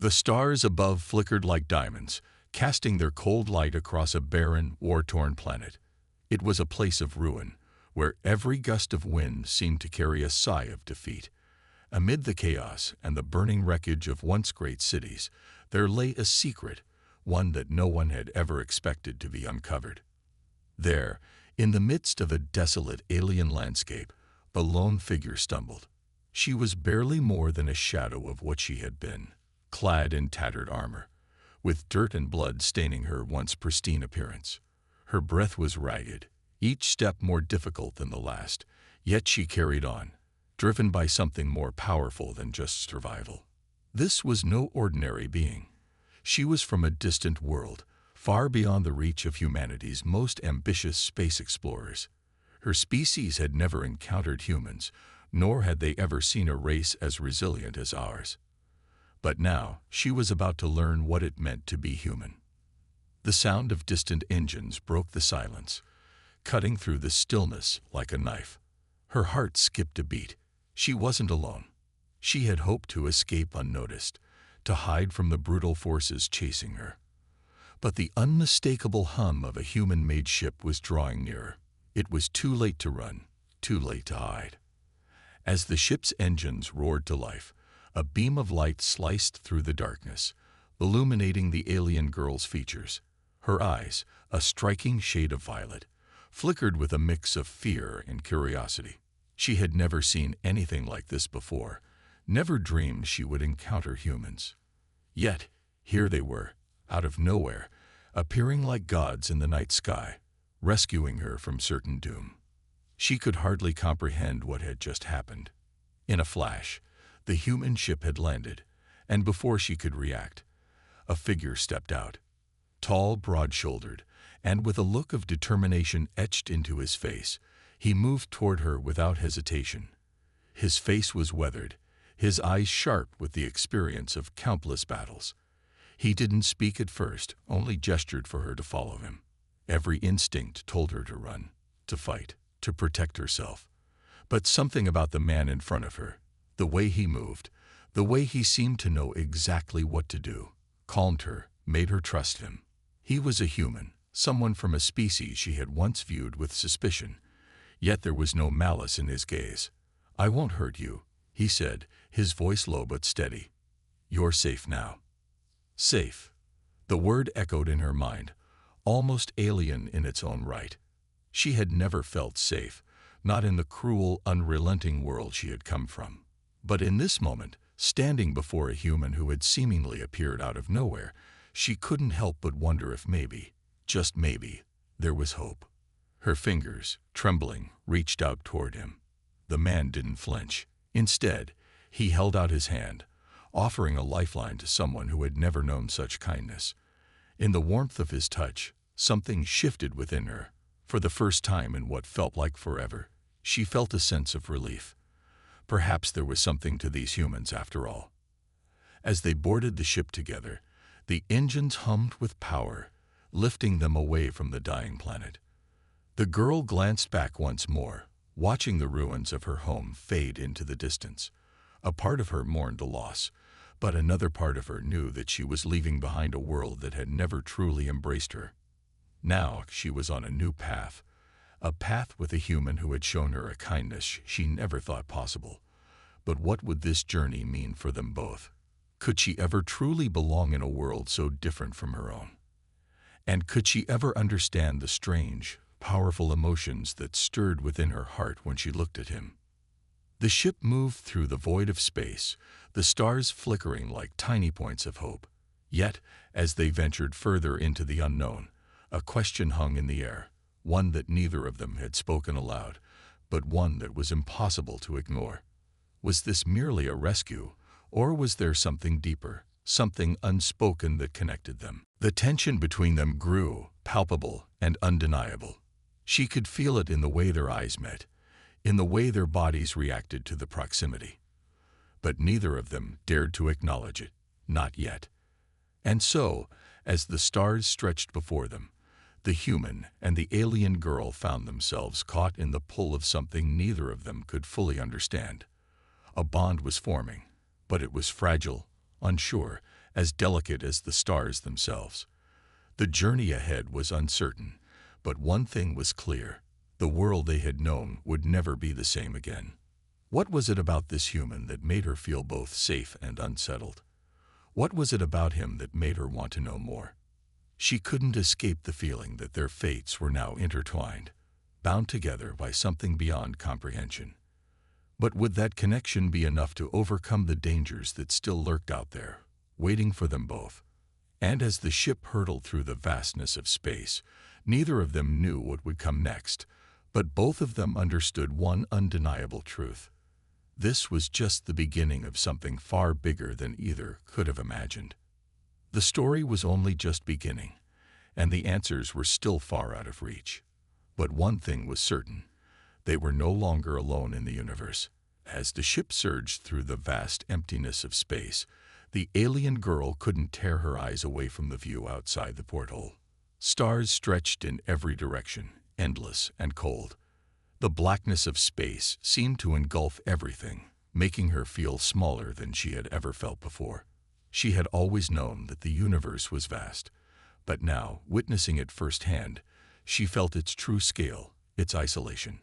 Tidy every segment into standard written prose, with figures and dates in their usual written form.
The stars above flickered like diamonds, casting their cold light across a barren, war-torn planet. It was a place of ruin, where every gust of wind seemed to carry a sigh of defeat. Amid the chaos and the burning wreckage of once great cities, there lay a secret, one that no one had ever expected to be uncovered. There, in the midst of a desolate alien landscape, a lone figure stumbled. She was barely more than a shadow of what she had been, clad in tattered armor, with dirt and blood staining her once pristine appearance. Her breath was ragged, each step more difficult than the last, yet she carried on, driven by something more powerful than just survival. This was no ordinary being. She was from a distant world, far beyond the reach of humanity's most ambitious space explorers. Her species had never encountered humans, nor had they ever seen a race as resilient as ours. But now she was about to learn what it meant to be human. The sound of distant engines broke the silence, cutting through the stillness like a knife. Her heart skipped a beat. She wasn't alone. She had hoped to escape unnoticed, to hide from the brutal forces chasing her. But the unmistakable hum of a human-made ship was drawing nearer. It was too late to run, too late to hide. As the ship's engines roared to life, a beam of light sliced through the darkness, illuminating the alien girl's features. Her eyes, a striking shade of violet, flickered with a mix of fear and curiosity. She had never seen anything like this before, never dreamed she would encounter humans. Yet, here they were, out of nowhere, appearing like gods in the night sky, rescuing her from certain doom. She could hardly comprehend what had just happened. In a flash, the human ship had landed, and before she could react, a figure stepped out. Tall, broad-shouldered, and with a look of determination etched into his face, he moved toward her without hesitation. His face was weathered, his eyes sharp with the experience of countless battles. He didn't speak at first, only gestured for her to follow him. Every instinct told her to run, to fight, to protect herself. But something about the man in front of her, the way he moved, the way he seemed to know exactly what to do, calmed her, made her trust him. He was a human, someone from a species she had once viewed with suspicion, yet there was no malice in his gaze. "I won't hurt you," he said, his voice low but steady. "You're safe now." Safe. The word echoed in her mind, almost alien in its own right. She had never felt safe, not in the cruel, unrelenting world she had come from. But in this moment, standing before a human who had seemingly appeared out of nowhere, she couldn't help but wonder if maybe, just maybe, there was hope. Her fingers, trembling, reached out toward him. The man didn't flinch. Instead, he held out his hand, offering a lifeline to someone who had never known such kindness. In the warmth of his touch, something shifted within her. For the first time in what felt like forever, she felt a sense of relief. Perhaps there was something to these humans after all. As they boarded the ship together, the engines hummed with power, lifting them away from the dying planet. The girl glanced back once more, watching the ruins of her home fade into the distance. A part of her mourned the loss, but another part of her knew that she was leaving behind a world that had never truly embraced her. Now she was on a new path, a path with a human who had shown her a kindness she never thought possible. But what would this journey mean for them both? Could she ever truly belong in a world so different from her own? And could she ever understand the strange, powerful emotions that stirred within her heart when she looked at him? The ship moved through the void of space, the stars flickering like tiny points of hope. Yet, as they ventured further into the unknown, a question hung in the air, one that neither of them had spoken aloud, but one that was impossible to ignore. Was this merely a rescue, or was there something deeper, something unspoken that connected them? The tension between them grew, palpable and undeniable. She could feel it in the way their eyes met, in the way their bodies reacted to the proximity. But neither of them dared to acknowledge it, not yet. And so, as the stars stretched before them, the human and the alien girl found themselves caught in the pull of something neither of them could fully understand. A bond was forming, but it was fragile, unsure, as delicate as the stars themselves. The journey ahead was uncertain, but one thing was clear: the world they had known would never be the same again. What was it about this human that made her feel both safe and unsettled? What was it about him that made her want to know more? She couldn't escape the feeling that their fates were now intertwined, bound together by something beyond comprehension. But would that connection be enough to overcome the dangers that still lurked out there, waiting for them both? And as the ship hurtled through the vastness of space, neither of them knew what would come next, but both of them understood one undeniable truth: this was just the beginning of something far bigger than either could have imagined. The story was only just beginning, and the answers were still far out of reach. But one thing was certain: they were no longer alone in the universe. As the ship surged through the vast emptiness of space, the alien girl couldn't tear her eyes away from the view outside the porthole. Stars stretched in every direction, endless and cold. The blackness of space seemed to engulf everything, making her feel smaller than she had ever felt before. She had always known that the universe was vast, but now, witnessing it firsthand, she felt its true scale, its isolation.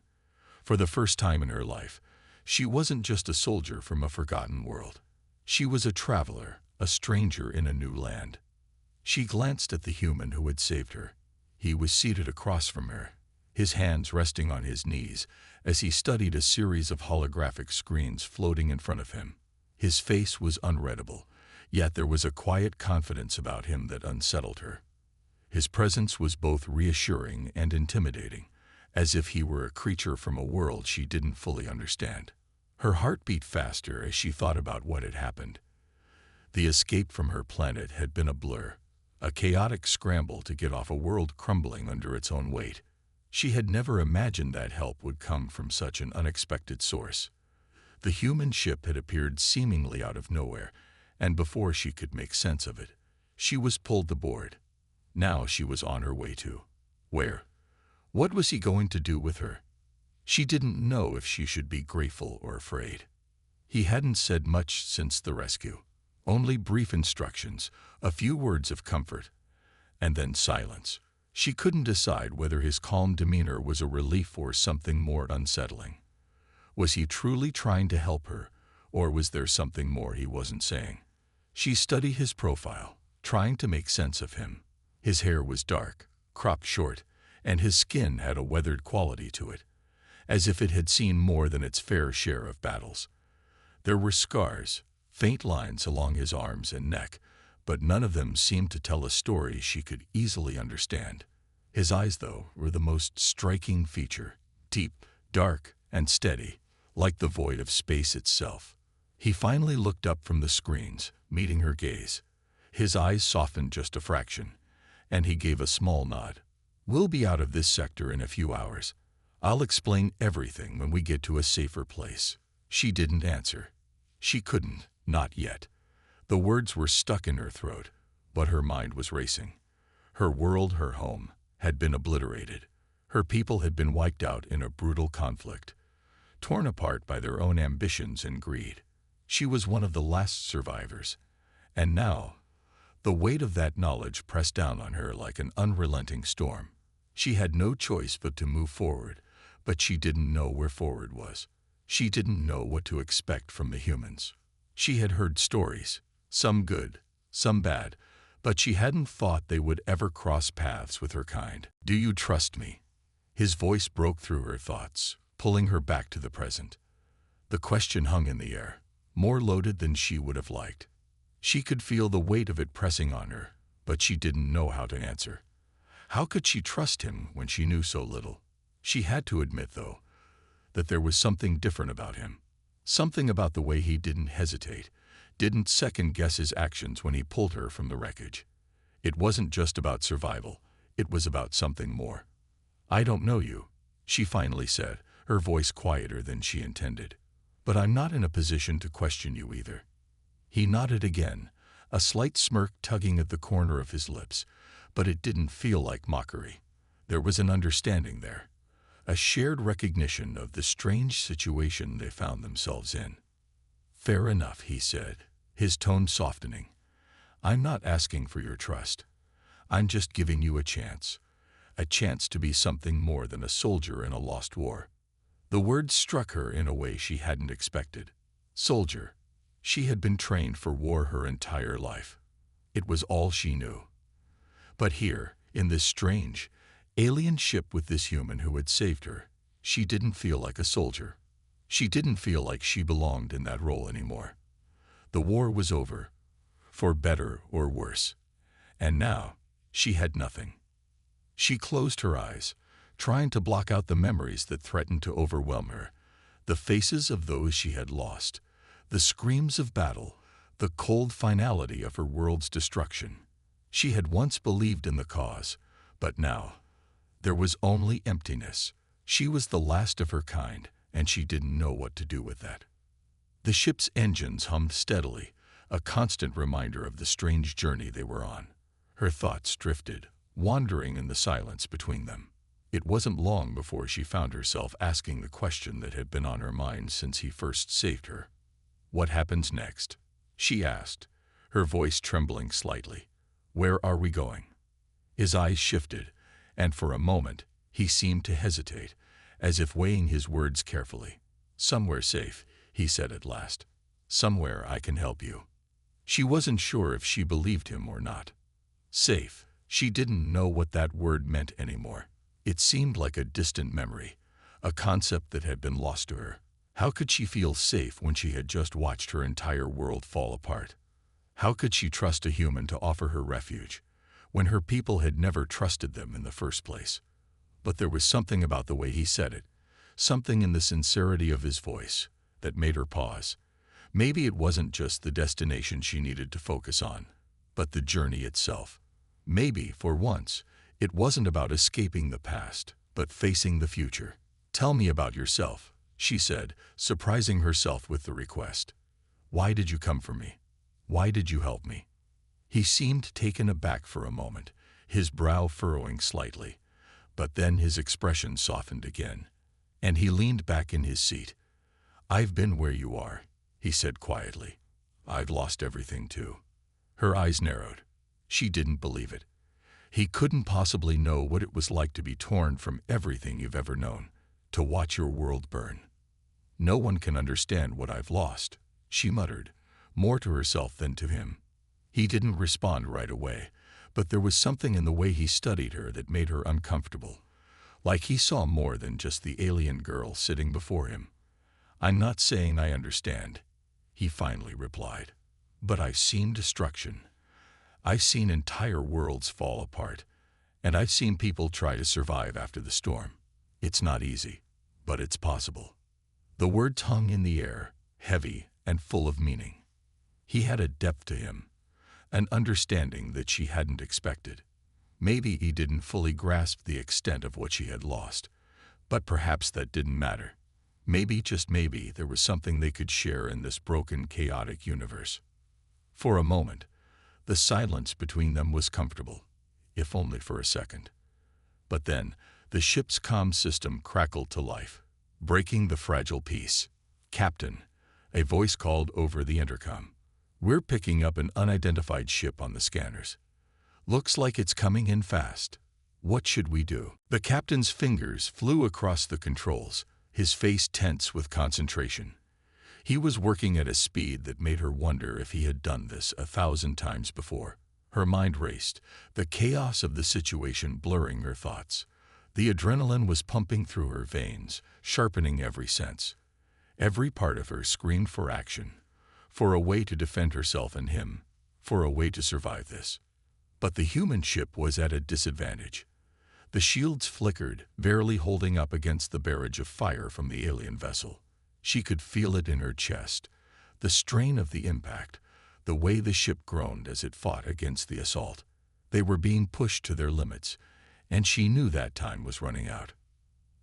For the first time in her life, she wasn't just a soldier from a forgotten world. She was a traveler, a stranger in a new land. She glanced at the human who had saved her. He was seated across from her, his hands resting on his knees as he studied a series of holographic screens floating in front of him. His face was unreadable, yet there was a quiet confidence about him that unsettled her. His presence was both reassuring and intimidating, as if he were a creature from a world she didn't fully understand. Her heart beat faster as she thought about what had happened. The escape from her planet had been a blur, a chaotic scramble to get off a world crumbling under its own weight. She had never imagined that help would come from such an unexpected source. The human ship had appeared seemingly out of nowhere, and before she could make sense of it, she was pulled aboard. Now she was on her way to where? What was he going to do with her? She didn't know if she should be grateful or afraid. He hadn't said much since the rescue. Only brief instructions, a few words of comfort, and then silence. She couldn't decide whether his calm demeanor was a relief or something more unsettling. Was he truly trying to help her, or was there something more he wasn't saying? She studied his profile, trying to make sense of him. His hair was dark, cropped short, and his skin had a weathered quality to it, as if it had seen more than its fair share of battles. There were scars, faint lines along his arms and neck, but none of them seemed to tell a story she could easily understand. His eyes, though, were the most striking feature, deep, dark, and steady, like the void of space itself. He finally looked up from the screens, meeting her gaze. His eyes softened just a fraction, and he gave a small nod. "We'll be out of this sector in a few hours. I'll explain everything when we get to a safer place." She didn't answer. She couldn't, not yet. The words were stuck in her throat, but her mind was racing. Her world, her home, had been obliterated. Her people had been wiped out in a brutal conflict, torn apart by their own ambitions and greed. She was one of the last survivors, and now, the weight of that knowledge pressed down on her like an unrelenting storm. She had no choice but to move forward, but she didn't know where forward was. She didn't know what to expect from the humans. She had heard stories, some good, some bad, but she hadn't thought they would ever cross paths with her kind. "Do you trust me?" His voice broke through her thoughts, pulling her back to the present. The question hung in the air, more loaded than she would have liked. She could feel the weight of it pressing on her, but she didn't know how to answer. How could she trust him when she knew so little? She had to admit, though, that there was something different about him. Something about the way he didn't hesitate, didn't second-guess his actions when he pulled her from the wreckage. It wasn't just about survival, it was about something more. "I don't know you," she finally said, her voice quieter than she intended. "But I'm not in a position to question you either." He nodded again, a slight smirk tugging at the corner of his lips, but it didn't feel like mockery. There was an understanding there, a shared recognition of the strange situation they found themselves in. "Fair enough," he said, his tone softening. I'm not asking for your trust. I'm just giving you a chance to be something more than a soldier in a lost war." The words struck her in a way she hadn't expected. Soldier. She had been trained for war her entire life. It was all she knew. But here, in this strange, alien ship with this human who had saved her, she didn't feel like a soldier. She didn't feel like she belonged in that role anymore. The war was over, for better or worse. And now, she had nothing. She closed her eyes, trying to block out the memories that threatened to overwhelm her, the faces of those she had lost, the screams of battle, the cold finality of her world's destruction. She had once believed in the cause, but now, there was only emptiness. She was the last of her kind, and she didn't know what to do with that. The ship's engines hummed steadily, a constant reminder of the strange journey they were on. Her thoughts drifted, wandering in the silence between them. It wasn't long before she found herself asking the question that had been on her mind since he first saved her. "What happens next?" she asked, her voice trembling slightly. "Where are we going?" His eyes shifted, and for a moment, he seemed to hesitate, as if weighing his words carefully. "Somewhere safe," he said at last. "Somewhere I can help you." She wasn't sure if she believed him or not. Safe. She didn't know what that word meant anymore. It seemed like a distant memory, a concept that had been lost to her. How could she feel safe when she had just watched her entire world fall apart? How could she trust a human to offer her refuge, when her people had never trusted them in the first place? But there was something about the way he said it, something in the sincerity of his voice, that made her pause. Maybe it wasn't just the destination she needed to focus on, but the journey itself. Maybe, for once, it wasn't about escaping the past, but facing the future. "Tell me about yourself," she said, surprising herself with the request. "Why did you come for me? Why did you help me?" He seemed taken aback for a moment, his brow furrowing slightly, but then his expression softened again, and he leaned back in his seat. "I've been where you are," he said quietly. "I've lost everything too." Her eyes narrowed. She didn't believe it. He couldn't possibly know what it was like to be torn from everything you've ever known, to watch your world burn. "No one can understand what I've lost," she muttered, more to herself than to him. He didn't respond right away, but there was something in the way he studied her that made her uncomfortable, like he saw more than just the alien girl sitting before him. "I'm not saying I understand," he finally replied, "but I've seen destruction. I've seen entire worlds fall apart, and I've seen people try to survive after the storm. It's not easy, but it's possible." The words hung in the air, heavy and full of meaning. He had a depth to him, an understanding that she hadn't expected. Maybe he didn't fully grasp the extent of what she had lost, but perhaps that didn't matter. Maybe, just maybe, there was something they could share in this broken, chaotic universe. For a moment, the silence between them was comfortable, if only for a second. But then, the ship's comm system crackled to life, breaking the fragile peace. "Captain," a voice called over the intercom. "We're picking up an unidentified ship on the scanners. Looks like it's coming in fast. What should we do?" The captain's fingers flew across the controls, his face tense with concentration. He was working at a speed that made her wonder if he had done this 1,000 times before. Her mind raced, the chaos of the situation blurring her thoughts. The adrenaline was pumping through her veins, sharpening every sense. Every part of her screamed for action, for a way to defend herself and him, for a way to survive this. But the human ship was at a disadvantage. The shields flickered, barely holding up against the barrage of fire from the alien vessel. She could feel it in her chest, the strain of the impact, the way the ship groaned as it fought against the assault. They were being pushed to their limits, and she knew that time was running out.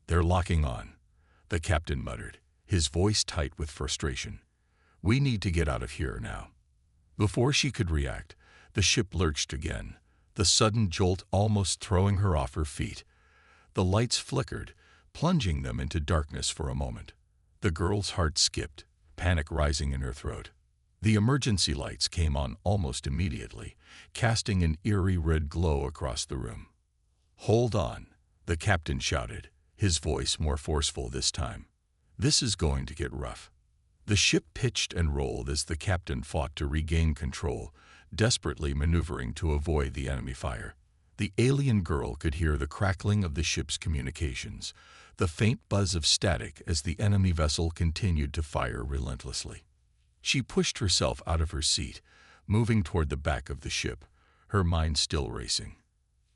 "They're locking on," the captain muttered, his voice tight with frustration. "We need to get out of here now." Before she could react, the ship lurched again, the sudden jolt almost throwing her off her feet. The lights flickered, plunging them into darkness for a moment. The girl's heart skipped, panic rising in her throat. The emergency lights came on almost immediately, casting an eerie red glow across the room. "Hold on," the captain shouted, his voice more forceful this time. "This is going to get rough." The ship pitched and rolled as the captain fought to regain control, desperately maneuvering to avoid the enemy fire. The alien girl could hear the crackling of the ship's communications, the faint buzz of static as the enemy vessel continued to fire relentlessly. She pushed herself out of her seat, moving toward the back of the ship, her mind still racing.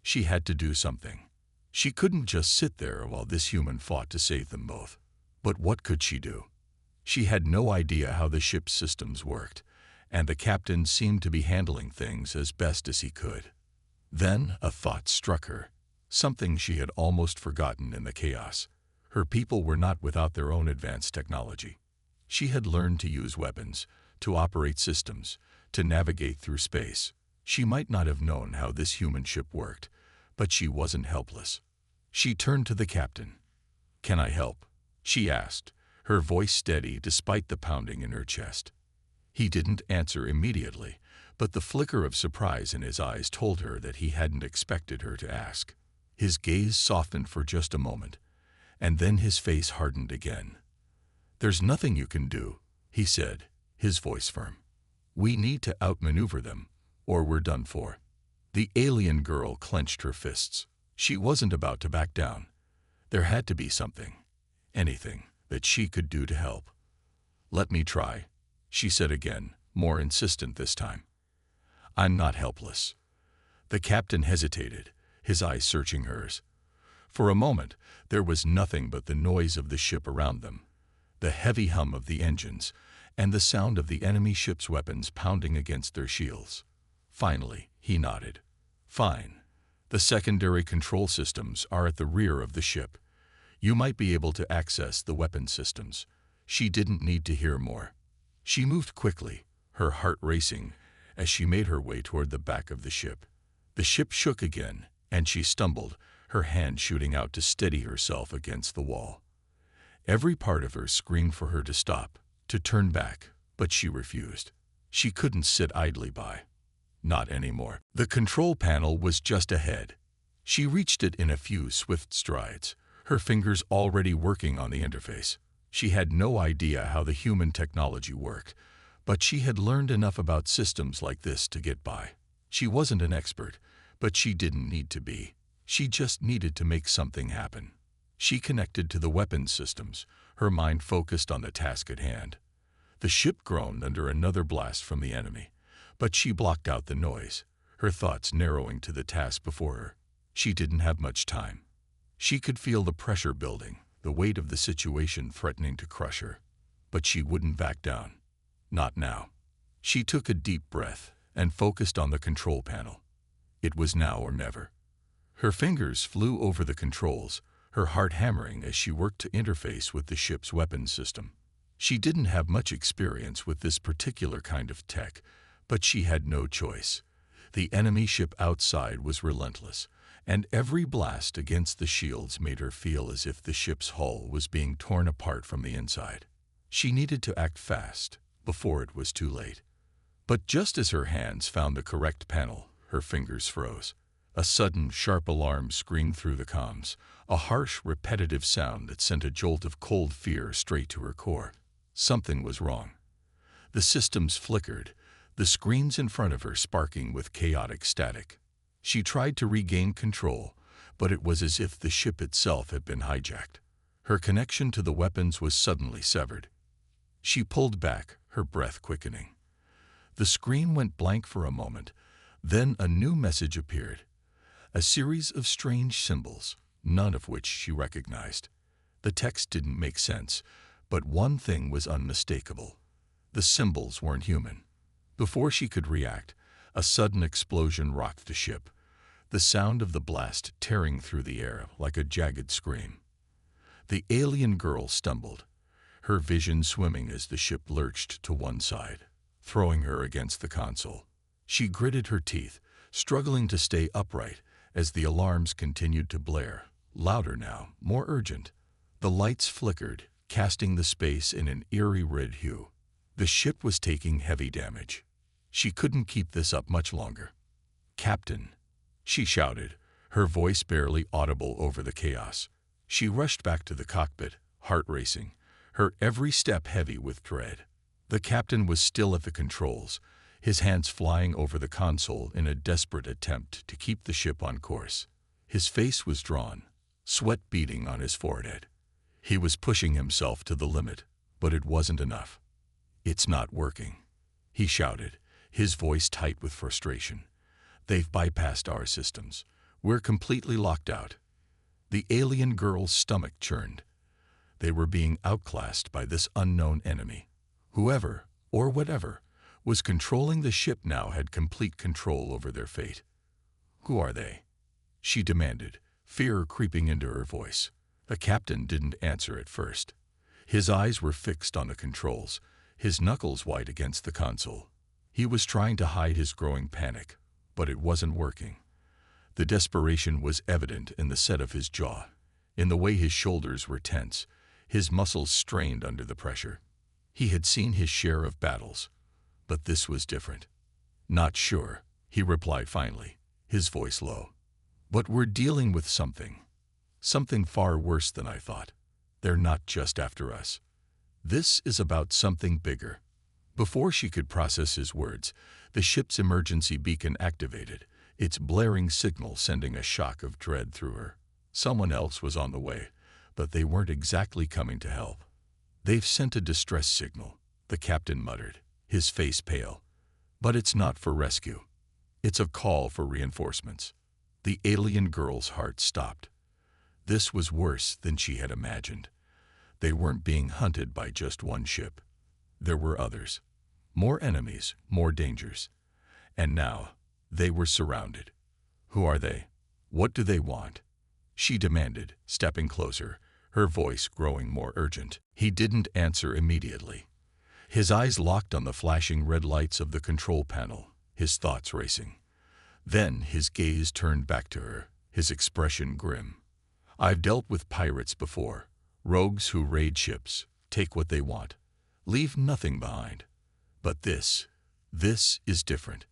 She had to do something. She couldn't just sit there while this human fought to save them both. But what could she do? She had no idea how the ship's systems worked, and the captain seemed to be handling things as best as he could. Then a thought struck her, something she had almost forgotten in the chaos. Her people were not without their own advanced technology. She had learned to use weapons, to operate systems, to navigate through space. She might not have known how this human ship worked, but she wasn't helpless. She turned to the captain. "Can I help?" she asked, her voice steady despite the pounding in her chest. He didn't answer immediately, but the flicker of surprise in his eyes told her that he hadn't expected her to ask. His gaze softened for just a moment, and then his face hardened again. "There's nothing you can do," he said, his voice firm. "We need to outmaneuver them, or we're done for." The alien girl clenched her fists. She wasn't about to back down. There had to be something, anything, that she could do to help. "Let me try," she said again, more insistent this time. "I'm not helpless." The captain hesitated, his eyes searching hers. For a moment, there was nothing but the noise of the ship around them, the heavy hum of the engines, and the sound of the enemy ship's weapons pounding against their shields. Finally, he nodded. "Fine. The secondary control systems are at the rear of the ship. You might be able to access the weapon systems." She didn't need to hear more. She moved quickly, her heart racing, as she made her way toward the back of the ship. The ship shook again, and she stumbled, her hand shooting out to steady herself against the wall. Every part of her screamed for her to stop, to turn back, but she refused. She couldn't sit idly by. Not anymore. The control panel was just ahead. She reached it in a few swift strides, her fingers already working on the interface. She had no idea how the human technology worked, but she had learned enough about systems like this to get by. She wasn't an expert, but she didn't need to be. She just needed to make something happen. She connected to the weapons systems, her mind focused on the task at hand. The ship groaned under another blast from the enemy, but she blocked out the noise, her thoughts narrowing to the task before her. She didn't have much time. She could feel the pressure building, the weight of the situation threatening to crush her. But she wouldn't back down. Not now. She took a deep breath and focused on the control panel. It was now or never. Her fingers flew over the controls, her heart hammering as she worked to interface with the ship's weapons system. She didn't have much experience with this particular kind of tech, but she had no choice. The enemy ship outside was relentless, and every blast against the shields made her feel as if the ship's hull was being torn apart from the inside. She needed to act fast, before it was too late. But just as her hands found the correct panel, her fingers froze. A sudden, sharp alarm screamed through the comms, a harsh, repetitive sound that sent a jolt of cold fear straight to her core. Something was wrong. The systems flickered, the screens in front of her sparking with chaotic static. She tried to regain control, but it was as if the ship itself had been hijacked. Her connection to the weapons was suddenly severed. She pulled back, her breath quickening. The screen went blank for a moment, then a new message appeared. A series of strange symbols, none of which she recognized. The text didn't make sense, but one thing was unmistakable. The symbols weren't human. Before she could react, a sudden explosion rocked the ship, the sound of the blast tearing through the air like a jagged scream. The alien girl stumbled, her vision swimming as the ship lurched to one side, throwing her against the console. She gritted her teeth, struggling to stay upright as the alarms continued to blare, louder now, more urgent. The lights flickered, casting the space in an eerie red hue. The ship was taking heavy damage. She couldn't keep this up much longer. "Captain," she shouted, her voice barely audible over the chaos. She rushed back to the cockpit, heart racing, her every step heavy with dread. The captain was still at the controls, his hands flying over the console in a desperate attempt to keep the ship on course. His face was drawn, sweat beading on his forehead. He was pushing himself to the limit, but it wasn't enough. "It's not working," he shouted, his voice tight with frustration. "They've bypassed our systems. We're completely locked out." The alien girl's stomach churned. They were being outclassed by this unknown enemy. Whoever, or whatever, was controlling the ship now had complete control over their fate. "Who are they?" she demanded, fear creeping into her voice. The captain didn't answer at first. His eyes were fixed on the controls, his knuckles white against the console. He was trying to hide his growing panic, but it wasn't working. The desperation was evident in the set of his jaw, in the way his shoulders were tense, his muscles strained under the pressure. He had seen his share of battles, but this was different. "Not sure," he replied finally, his voice low. "But we're dealing with something far worse than I thought. They're not just after us. This is about something bigger." Before she could process his words, the ship's emergency beacon activated, its blaring signal sending a shock of dread through her. Someone else was on the way, but they weren't exactly coming to help. "They've sent a distress signal," the captain muttered, his face pale. "But it's not for rescue. It's a call for reinforcements." The alien girl's heart stopped. This was worse than she had imagined. They weren't being hunted by just one ship. There were others. More enemies, more dangers. And now, they were surrounded. "Who are they? What do they want?" she demanded, stepping closer, her voice growing more urgent. He didn't answer immediately. His eyes locked on the flashing red lights of the control panel, his thoughts racing. Then his gaze turned back to her, his expression grim. "I've dealt with pirates before, rogues who raid ships, take what they want, leave nothing behind. But this is different.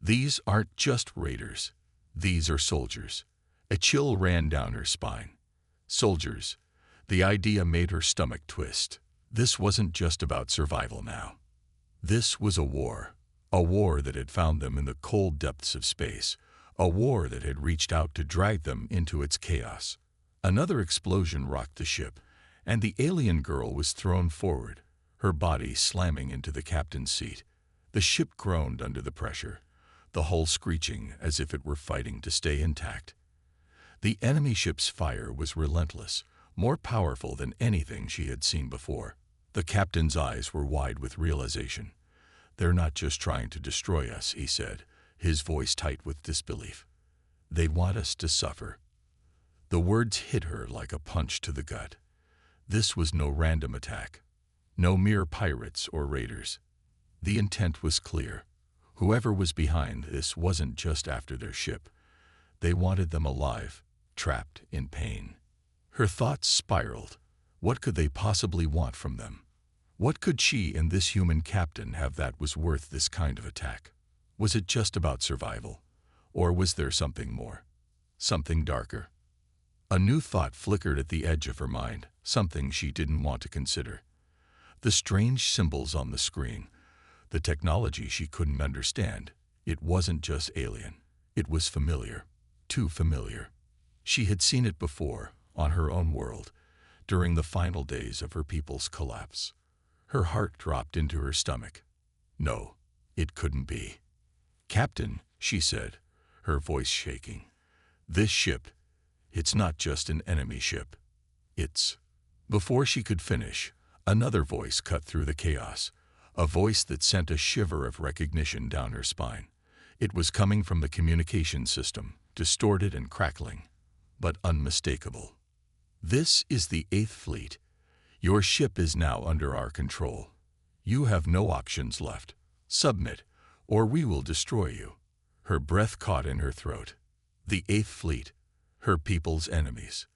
These aren't just raiders. These are soldiers." A chill ran down her spine. Soldiers. The idea made her stomach twist. This wasn't just about survival now. This was a war that had found them in the cold depths of space, a war that had reached out to drag them into its chaos. Another explosion rocked the ship, and the alien girl was thrown forward, her body slamming into the captain's seat. The ship groaned under the pressure, the hull screeching as if it were fighting to stay intact. The enemy ship's fire was relentless, more powerful than anything she had seen before. The captain's eyes were wide with realization. "They're not just trying to destroy us," he said, his voice tight with disbelief. "They want us to suffer." The words hit her like a punch to the gut. This was no random attack, no mere pirates or raiders. The intent was clear. Whoever was behind this wasn't just after their ship. They wanted them alive, trapped in pain. Her thoughts spiraled. What could they possibly want from them? What could she and this human captain have that was worth this kind of attack? Was it just about survival? Or was there something more? Something darker? A new thought flickered at the edge of her mind, something she didn't want to consider. The strange symbols on the screen, the technology she couldn't understand. It wasn't just alien. It was familiar. Too familiar. She had seen it before, on her own world, during the final days of her people's collapse. Her heart dropped into her stomach. No, it couldn't be. "Captain," she said, her voice shaking. "This ship, it's not just an enemy ship. It's..." Before she could finish, another voice cut through the chaos, a voice that sent a shiver of recognition down her spine. It was coming from the communication system, distorted and crackling, but unmistakable. "This is the 8th Fleet. Your ship is now under our control. You have no options left. Submit, or we will destroy you." Her breath caught in her throat. The 8th Fleet, her people's enemies.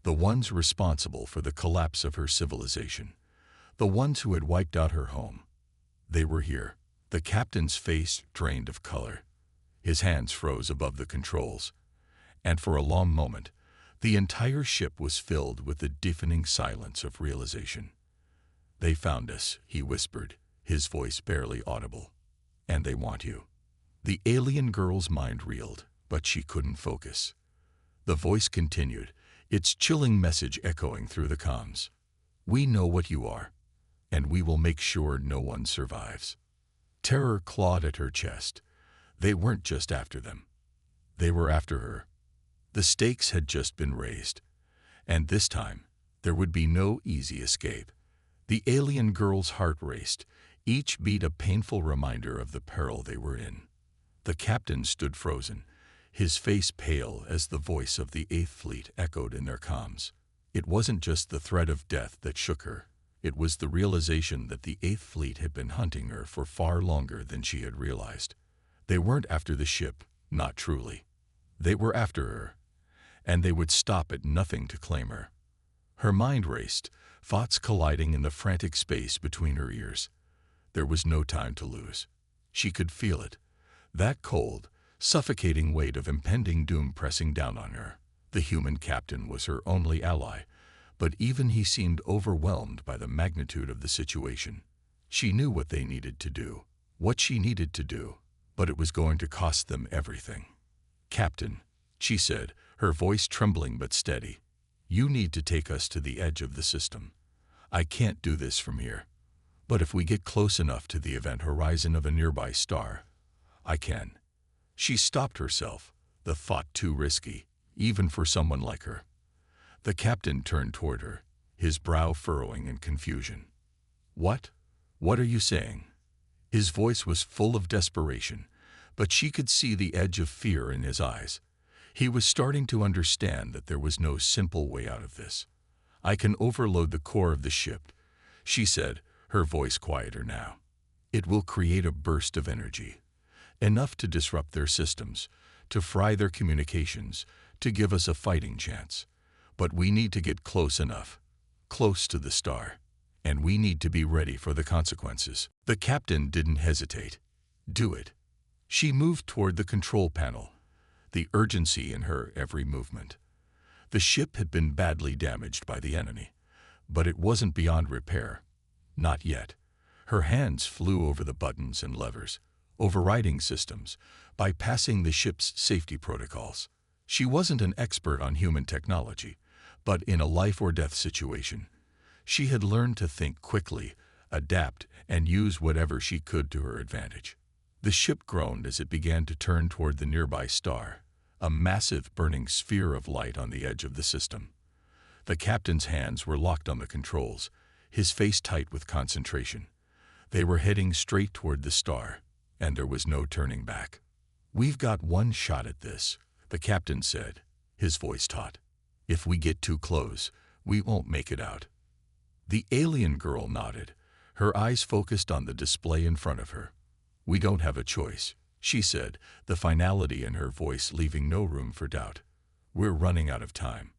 The ones responsible for the collapse of her civilization. The ones who had wiped out her home. They were here. The captain's face drained of color. His hands froze above the controls. And for a long moment, the entire ship was filled with the deafening silence of realization. "They found us," he whispered, his voice barely audible. "And they want you." The alien girl's mind reeled, but she couldn't focus. The voice continued, its chilling message echoing through the comms. "We know what you are, and we will make sure no one survives." Terror clawed at her chest. They weren't just after them. They were after her. The stakes had just been raised, and this time there would be no easy escape. The alien girl's heart raced, each beat a painful reminder of the peril they were in. The captain stood frozen, his face pale as the voice of the Eighth Fleet echoed in their comms. It wasn't just the threat of death that shook her. It was the realization that the Eighth Fleet had been hunting her for far longer than she had realized. They weren't after the ship, not truly. They were after her, and they would stop at nothing to claim her. Her mind raced, thoughts colliding in the frantic space between her ears. There was no time to lose. She could feel it, that cold, suffocating weight of impending doom pressing down on her. The human captain was her only ally, but even he seemed overwhelmed by the magnitude of the situation. She knew what they needed to do, what she needed to do, but it was going to cost them everything. "Captain," she said, her voice trembling but steady, "you need to take us to the edge of the system. I can't do this from here. But if we get close enough to the event horizon of a nearby star, I can." She stopped herself, the thought too risky, even for someone like her. The captain turned toward her, his brow furrowing in confusion. "What? What are you saying?" His voice was full of desperation, but she could see the edge of fear in his eyes. He was starting to understand that there was no simple way out of this. "I can overload the core of the ship," she said, her voice quieter now. "It will create a burst of energy, enough to disrupt their systems, to fry their communications, to give us a fighting chance. But we need to get close enough, close to the star, and we need to be ready for the consequences." The captain didn't hesitate. "Do it." She moved toward the control panel, the urgency in her every movement. The ship had been badly damaged by the enemy, but it wasn't beyond repair. Not yet. Her hands flew over the buttons and levers, overriding systems, bypassing the ship's safety protocols. She wasn't an expert on human technology, but in a life-or-death situation, she had learned to think quickly, adapt, and use whatever she could to her advantage. The ship groaned as it began to turn toward the nearby star, a massive burning sphere of light on the edge of the system. The captain's hands were locked on the controls, his face tight with concentration. They were heading straight toward the star, and there was no turning back. "We've got one shot at this," the captain said, his voice taut. "If we get too close, we won't make it out." The alien girl nodded, her eyes focused on the display in front of her. "We don't have a choice," she said, the finality in her voice leaving no room for doubt. "We're running out of time."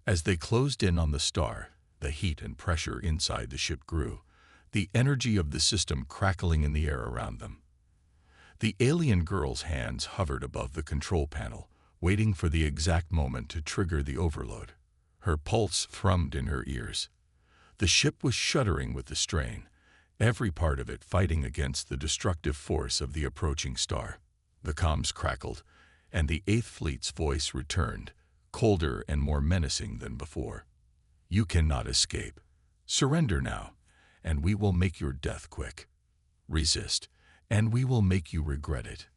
As they closed in on the star, the heat and pressure inside the ship grew, the energy of the system crackling in the air around them. The alien girl's hands hovered above the control panel, waiting for the exact moment to trigger the overload. Her pulse thrummed in her ears. The ship was shuddering with the strain, every part of it fighting against the destructive force of the approaching star. The comms crackled, and the Eighth Fleet's voice returned, colder and more menacing than before. "You cannot escape. Surrender now, and we will make your death quick. Resist, and we will make you regret it."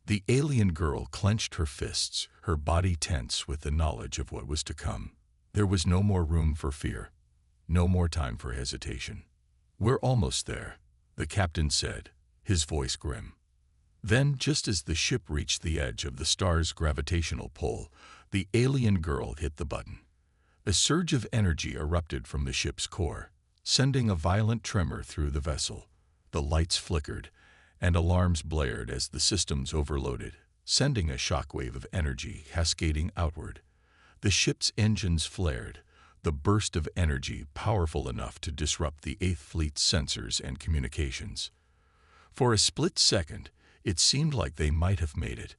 The alien girl clenched her fists, her body tense with the knowledge of what was to come. There was no more room for fear, no more time for hesitation. "We're almost there," the captain said, his voice grim. Then, just as the ship reached the edge of the star's gravitational pull, the alien girl hit the button. A surge of energy erupted from the ship's core, sending a violent tremor through the vessel. The lights flickered, and alarms blared as the systems overloaded, sending a shockwave of energy cascading outward. The ship's engines flared, the burst of energy powerful enough to disrupt the Eighth Fleet's sensors and communications. For a split second, it seemed like they might have made it.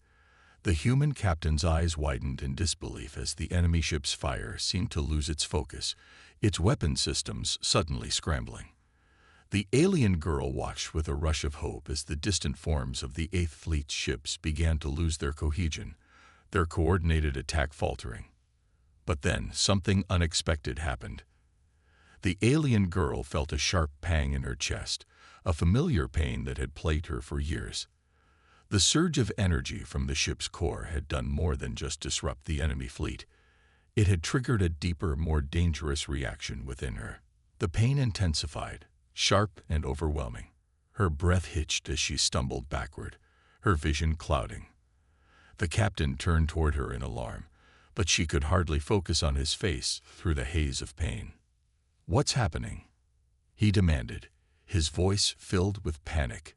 The human captain's eyes widened in disbelief as the enemy ship's fire seemed to lose its focus, its weapon systems suddenly scrambling. The alien girl watched with a rush of hope as the distant forms of the Eighth Fleet's ships began to lose their cohesion, their coordinated attack faltering. But then something unexpected happened. The alien girl felt a sharp pang in her chest, a familiar pain that had plagued her for years. The surge of energy from the ship's core had done more than just disrupt the enemy fleet. It had triggered a deeper, more dangerous reaction within her. The pain intensified, sharp and overwhelming. Her breath hitched as she stumbled backward, her vision clouding. The captain turned toward her in alarm, but she could hardly focus on his face through the haze of pain. "What's happening?" he demanded, his voice filled with panic.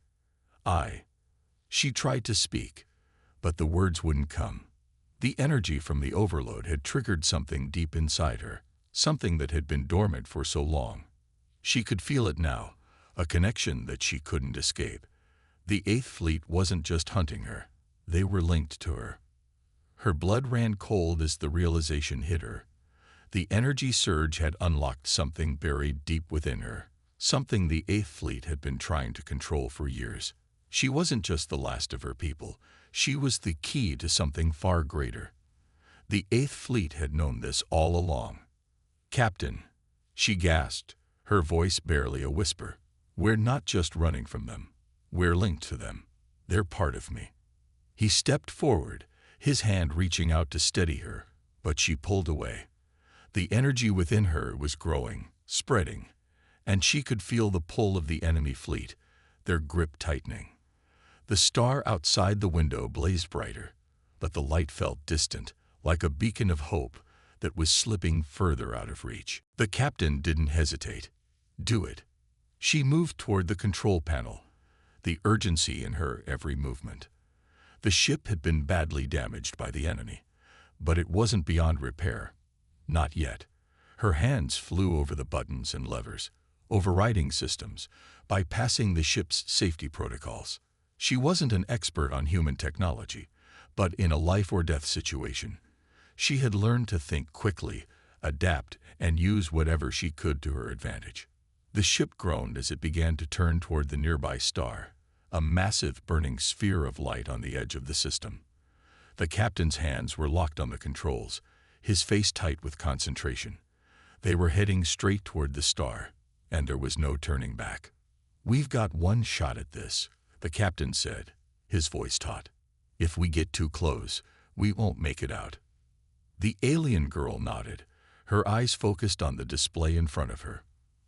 She tried to speak, but the words wouldn't come. The energy from the overload had triggered something deep inside her, something that had been dormant for so long. She could feel it now, a connection that she couldn't escape. The Eighth Fleet wasn't just hunting her, they were linked to her. Her blood ran cold as the realization hit her. The energy surge had unlocked something buried deep within her, something the Eighth Fleet had been trying to control for years. She wasn't just the last of her people, she was the key to something far greater. The Eighth Fleet had known this all along. "Captain," she gasped, her voice barely a whisper, "we're not just running from them. We're linked to them. They're part of me." He stepped forward, his hand reaching out to steady her, but she pulled away. The energy within her was growing, spreading, and she could feel the pull of the enemy fleet, their grip tightening. The star outside the window blazed brighter, but the light felt distant, like a beacon of hope that was slipping further out of reach. The captain didn't hesitate. "Do it." She moved toward the control panel, the urgency in her every movement. The ship had been badly damaged by the enemy, but it wasn't beyond repair. Not yet. Her hands flew over the buttons and levers, overriding systems, bypassing the ship's safety protocols. She wasn't an expert on human technology, but in a life-or-death situation, she had learned to think quickly, adapt, and use whatever she could to her advantage. The ship groaned as it began to turn toward the nearby star, a massive burning sphere of light on the edge of the system. The captain's hands were locked on the controls, his face tight with concentration. They were heading straight toward the star, and there was no turning back. "We've got one shot at this," the captain said, his voice taut. "If we get too close, we won't make it out." The alien girl nodded, her eyes focused on the display in front of her.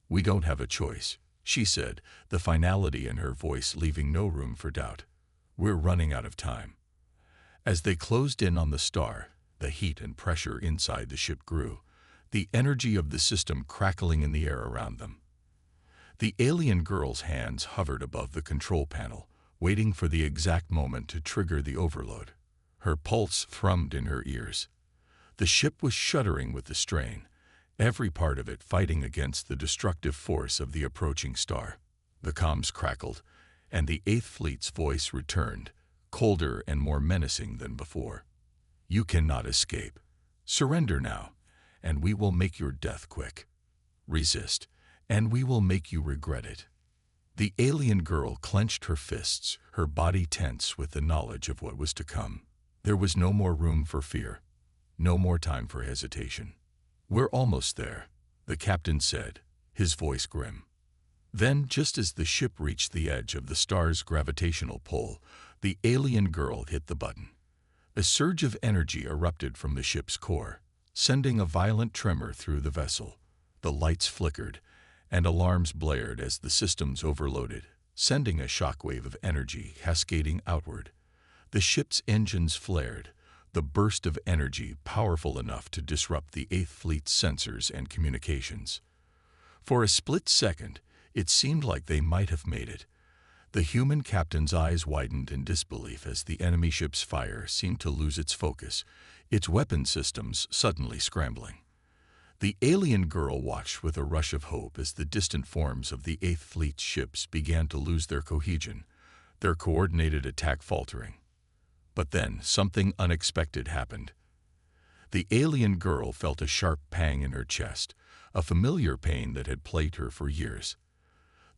"We don't have a choice," she said, the finality in her voice leaving no room for doubt. "We're running out of time." As they closed in on the star, the heat and pressure inside the ship grew, the energy of the system crackling in the air around them. The alien girl's hands hovered above the control panel, waiting for the exact moment to trigger the overload. Her pulse thrummed in her ears. The ship was shuddering with the strain, every part of it fighting against the destructive force of the approaching star. The comms crackled, and the Eighth Fleet's voice returned, colder and more menacing than before. "You cannot escape. Surrender now, and we will make your death quick. Resist, and we will make you regret it." The alien girl clenched her fists, her body tense with the knowledge of what was to come. There was no more room for fear, no more time for hesitation. "We're almost there," the captain said, his voice grim. Then, just as the ship reached the edge of the star's gravitational pull, the alien girl hit the button. A surge of energy erupted from the ship's core, sending a violent tremor through the vessel. The lights flickered, and alarms blared as the systems overloaded, sending a shockwave of energy cascading outward. The ship's engines flared, the burst of energy powerful enough to disrupt the Eighth Fleet's sensors and communications. For a split second, it seemed like they might have made it. The human captain's eyes widened in disbelief as the enemy ship's fire seemed to lose its focus, its weapon systems suddenly scrambling. The alien girl watched with a rush of hope as the distant forms of the Eighth Fleet's ships began to lose their cohesion, their coordinated attack faltering. But then something unexpected happened. The alien girl felt a sharp pang in her chest, a familiar pain that had plagued her for years.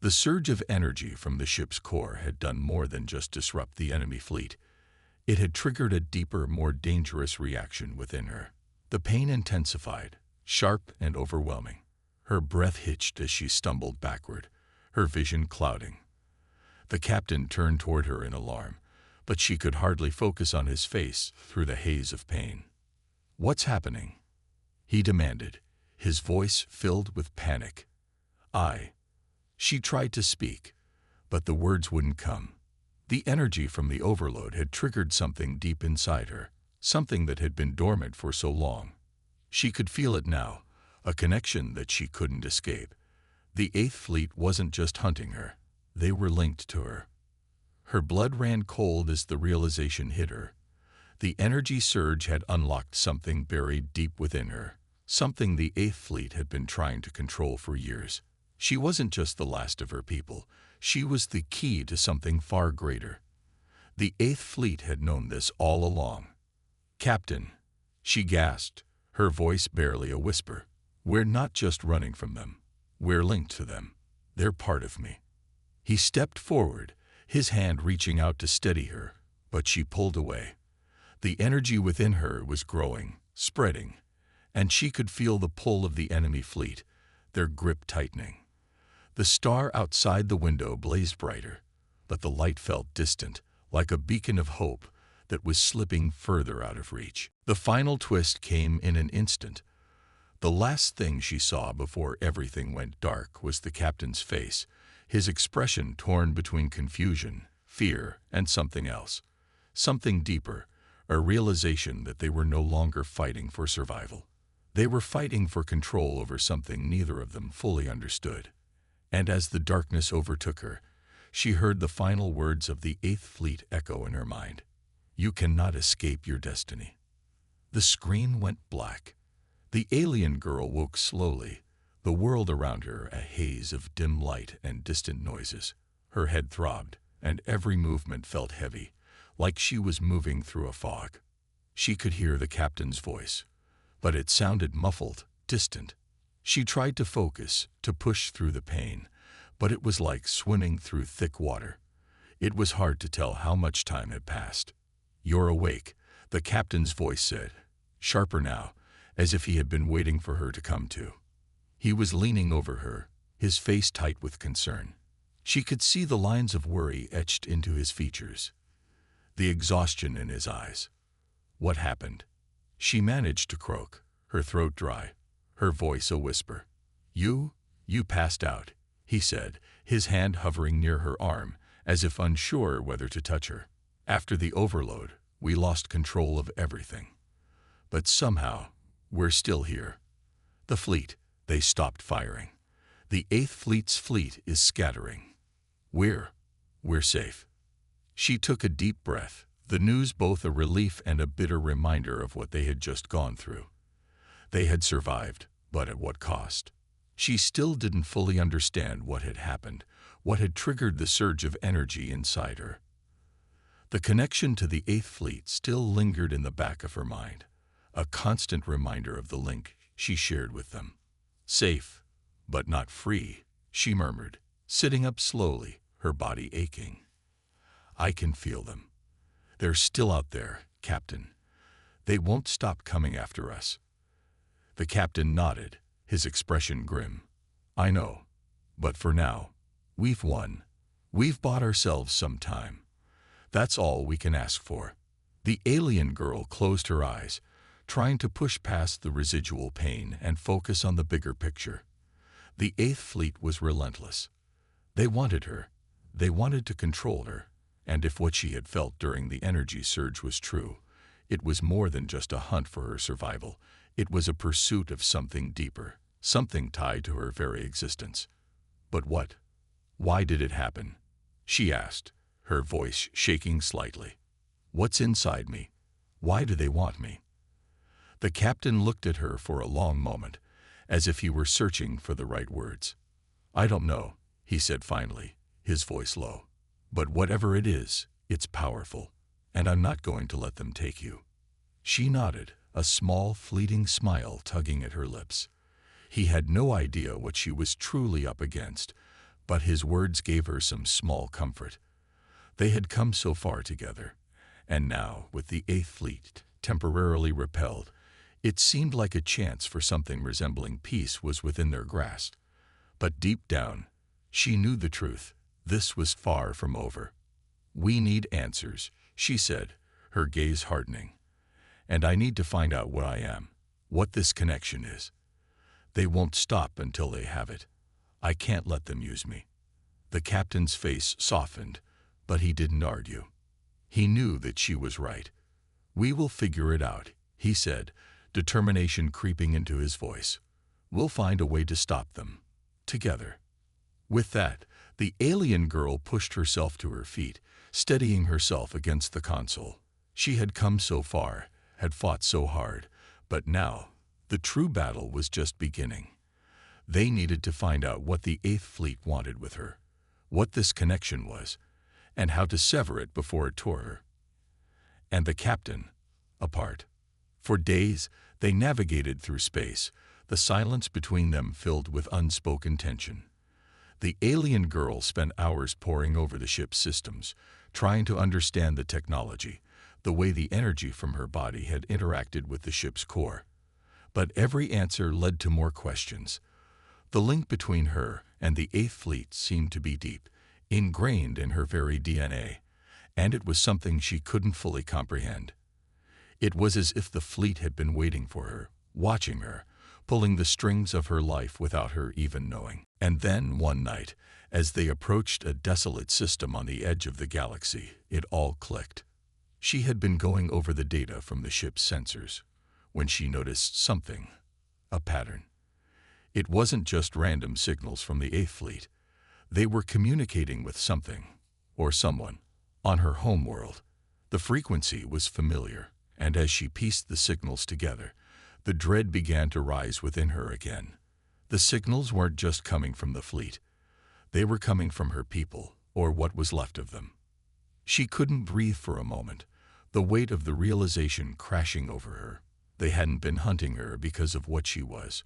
The surge of energy from the ship's core had done more than just disrupt the enemy fleet. It had triggered a deeper, more dangerous reaction within her. The pain intensified, sharp and overwhelming. Her breath hitched as she stumbled backward, her vision clouding. The captain turned toward her in alarm, but she could hardly focus on his face through the haze of pain. "What's happening?" he demanded, his voice filled with panic. She tried to speak, but the words wouldn't come. The energy from the overload had triggered something deep inside her, something that had been dormant for so long. She could feel it now, a connection that she couldn't escape. The Eighth Fleet wasn't just hunting her, they were linked to her. Her blood ran cold as the realization hit her. The energy surge had unlocked something buried deep within her, something the Eighth Fleet had been trying to control for years. She wasn't just the last of her people, she was the key to something far greater. The Eighth Fleet had known this all along. "Captain," she gasped, her voice barely a whisper, "we're not just running from them. We're linked to them. They're part of me." He stepped forward, his hand reaching out to steady her, but she pulled away. The energy within her was growing, spreading, and she could feel the pull of the enemy fleet, their grip tightening. The star outside the window blazed brighter, but the light felt distant, like a beacon of hope that was slipping further out of reach. The final twist came in an instant. The last thing she saw before everything went dark was the captain's face, his expression torn between confusion, fear, and something else. Something deeper, a realization that they were no longer fighting for survival. They were fighting for control over something neither of them fully understood. And as the darkness overtook her, she heard the final words of the Eighth Fleet echo in her mind. "You cannot escape your destiny." The screen went black. The alien girl woke slowly, the world around her a haze of dim light and distant noises. Her head throbbed, and every movement felt heavy, like she was moving through a fog. She could hear the captain's voice, but it sounded muffled, distant. She tried to focus, to push through the pain, but it was like swimming through thick water. It was hard to tell how much time had passed. "You're awake," the captain's voice said, sharper now, as if he had been waiting for her to come to. He was leaning over her, his face tight with concern. She could see the lines of worry etched into his features, the exhaustion in his eyes. "What happened?" She managed to croak, her throat dry, her voice a whisper. You passed out," he said, his hand hovering near her arm, as if unsure whether to touch her. "After the overload, we lost control of everything. But somehow, we're still here. The fleet, they stopped firing. The Eighth Fleet's fleet is scattering. We're safe." She took a deep breath, the news both a relief and a bitter reminder of what they had just gone through. They had survived, but at what cost? She still didn't fully understand what had happened, what had triggered the surge of energy inside her. The connection to the Eighth Fleet still lingered in the back of her mind, a constant reminder of the link she shared with them. "Safe, but not free," she murmured, sitting up slowly, her body aching. "I can feel them. They're still out there, Captain. They won't stop coming after us." The captain nodded, his expression grim. "I know, but for now, we've won. We've bought ourselves some time. That's all we can ask for." The alien girl closed her eyes, trying to push past the residual pain and focus on the bigger picture. The Eighth Fleet was relentless. They wanted her. They wanted to control her. And if what she had felt during the energy surge was true, it was more than just a hunt for her survival. It was a pursuit of something deeper, something tied to her very existence. "But what? Why did it happen?" she asked, her voice shaking slightly. "What's inside me? Why do they want me?" The captain looked at her for a long moment, as if he were searching for the right words. "I don't know," he said finally, his voice low. "But whatever it is, it's powerful, and I'm not going to let them take you." She nodded, a small, fleeting smile tugging at her lips. He had no idea what she was truly up against, but his words gave her some small comfort. They had come so far together, and now, with the Eighth Fleet temporarily repelled, it seemed like a chance for something resembling peace was within their grasp. But deep down, she knew the truth. This was far from over. "We need answers," she said, her gaze hardening. "And I need to find out what I am, what this connection is. They won't stop until they have it. I can't let them use me." The captain's face softened, but he didn't argue. He knew that she was right. "We will figure it out," he said, determination creeping into his voice. "We'll find a way to stop them. Together." With that, the alien girl pushed herself to her feet, steadying herself against the console. She had come so far, had fought so hard, but now, the true battle was just beginning. They needed to find out what the Eighth Fleet wanted with her, what this connection was, and how to sever it before it tore her and the captain apart. For days, they navigated through space, the silence between them filled with unspoken tension. The alien girl spent hours poring over the ship's systems, trying to understand the technology, the way the energy from her body had interacted with the ship's core. But every answer led to more questions. The link between her and the Eighth Fleet seemed to be deep, ingrained in her very DNA, and it was something she couldn't fully comprehend. It was as if the fleet had been waiting for her, watching her, pulling the strings of her life without her even knowing. And then, one night, as they approached a desolate system on the edge of the galaxy, it all clicked. She had been going over the data from the ship's sensors when she noticed something, a pattern. It wasn't just random signals from the Eighth Fleet. They were communicating with something, or someone, on her homeworld. The frequency was familiar, and as she pieced the signals together, the dread began to rise within her again. The signals weren't just coming from the fleet. They were coming from her people, or what was left of them. She couldn't breathe for a moment, the weight of the realization crashing over her. They hadn't been hunting her because of what she was.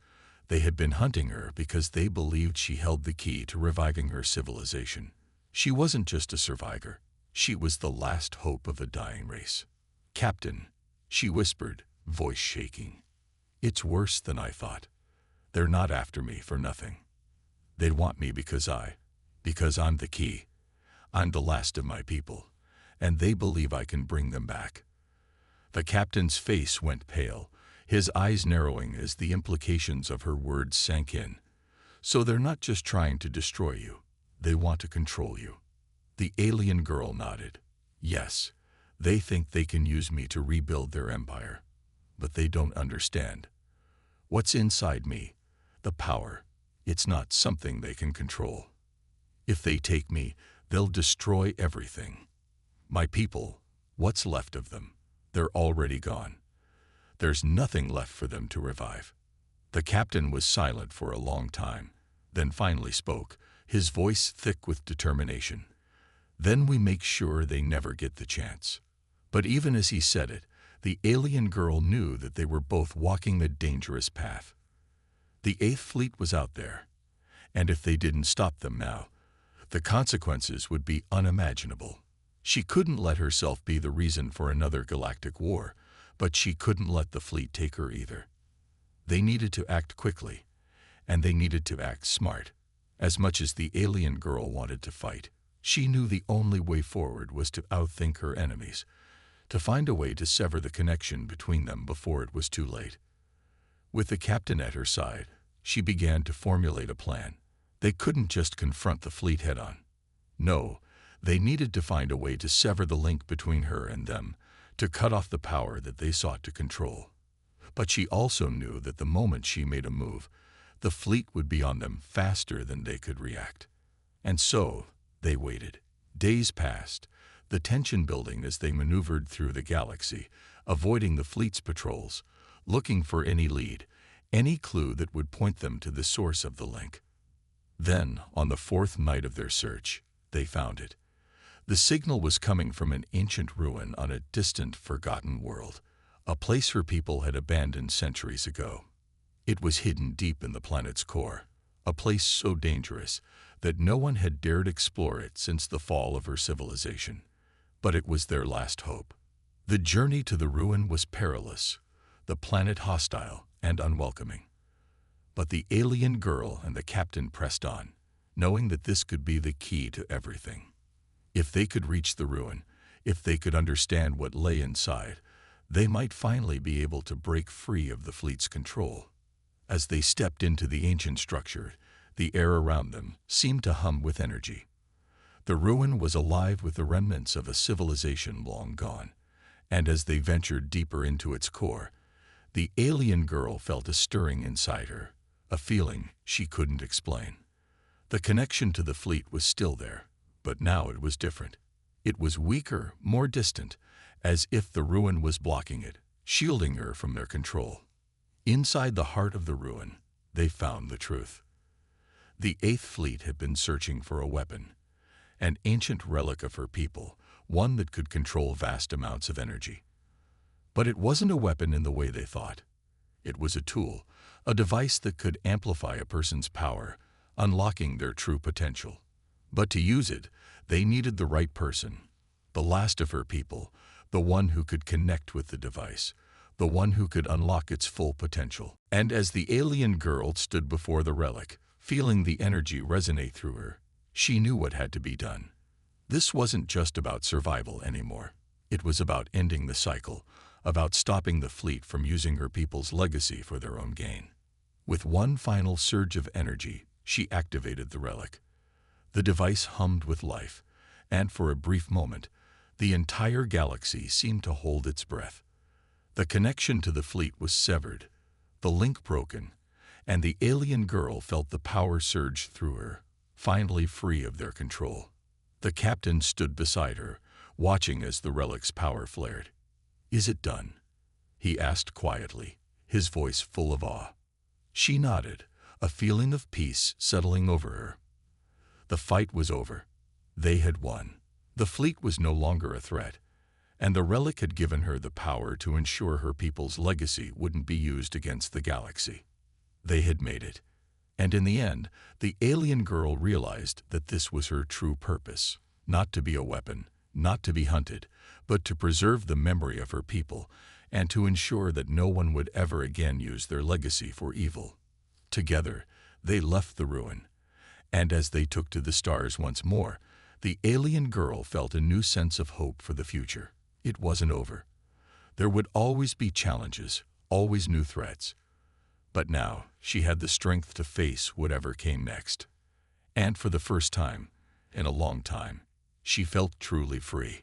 They had been hunting her because they believed she held the key to reviving her civilization. She wasn't just a survivor. She was the last hope of a dying race. "Captain," she whispered, voice shaking. "It's worse than I thought. They're not after me for nothing. They want me because I'm the key. I'm the last of my people, and they believe I can bring them back." The captain's face went pale, his eyes narrowing as the implications of her words sank in. "So they're not just trying to destroy you. They want to control you." The alien girl nodded. "Yes, they think they can use me to rebuild their empire. But they don't understand. What's inside me, the power, it's not something they can control. If they take me, they'll destroy everything. My people, what's left of them, they're already gone. There's nothing left for them to revive." The captain was silent for a long time, then finally spoke, his voice thick with determination. "Then we make sure they never get the chance." But even as he said it, the alien girl knew that they were both walking a dangerous path. The Eighth Fleet was out there, and if they didn't stop them now, the consequences would be unimaginable. She couldn't let herself be the reason for another galactic war, but she couldn't let the fleet take her either. They needed to act quickly, and they needed to act smart. As much as the alien girl wanted to fight, she knew the only way forward was to outthink her enemies, to find a way to sever the connection between them before it was too late. With the captain at her side, she began to formulate a plan. They couldn't just confront the fleet head-on. No, they needed to find a way to sever the link between her and them, to cut off the power that they sought to control. But she also knew that the moment she made a move, the fleet would be on them faster than they could react. And so, they waited. Days passed, the tension building as they maneuvered through the galaxy, avoiding the fleet's patrols, looking for any lead, any clue that would point them to the source of the link. Then, on the fourth night of their search, they found it. The signal was coming from an ancient ruin on a distant, forgotten world, a place her people had abandoned centuries ago. It was hidden deep in the planet's core, a place so dangerous that no one had dared explore it since the fall of her civilization. But it was their last hope. The journey to the ruin was perilous, the planet hostile and unwelcoming. But the alien girl and the captain pressed on, knowing that this could be the key to everything. If they could reach the ruin, if they could understand what lay inside, they might finally be able to break free of the fleet's control. As they stepped into the ancient structure, the air around them seemed to hum with energy. The ruin was alive with the remnants of a civilization long gone, and as they ventured deeper into its core, the alien girl felt a stirring inside her, a feeling she couldn't explain. The connection to the fleet was still there, but now it was different. It was weaker, more distant, as if the ruin was blocking it, shielding her from their control. Inside the heart of the ruin, they found the truth. The Eighth Fleet had been searching for a weapon, an ancient relic of her people, one that could control vast amounts of energy. But it wasn't a weapon in the way they thought. It was a tool, a device that could amplify a person's power, unlocking their true potential. But to use it, they needed the right person, the last of her people, the one who could connect with the device, the one who could unlock its full potential. And as the alien girl stood before the relic, feeling the energy resonate through her, she knew what had to be done. This wasn't just about survival anymore. It was about ending the cycle, about stopping the fleet from using her people's legacy for their own gain. With one final surge of energy, she activated the relic. The device hummed with life, and for a brief moment, the entire galaxy seemed to hold its breath. The connection to the fleet was severed, the link broken, and the alien girl felt the power surge through her, finally free of their control. The captain stood beside her, watching as the relic's power flared. "Is it done?" he asked quietly, his voice full of awe. She nodded, a feeling of peace settling over her. The fight was over. They had won. The fleet was no longer a threat, and the relic had given her the power to ensure her people's legacy wouldn't be used against the galaxy. They had made it. And in the end, the alien girl realized that this was her true purpose, not to be a weapon, not to be hunted, but to preserve the memory of her people and to ensure that no one would ever again use their legacy for evil. Together, they left the ruin, and as they took to the stars once more, the alien girl felt a new sense of hope for the future. It wasn't over. There would always be challenges, always new threats. But now she had the strength to face whatever came next. And for the first time, in a long time, she felt truly free.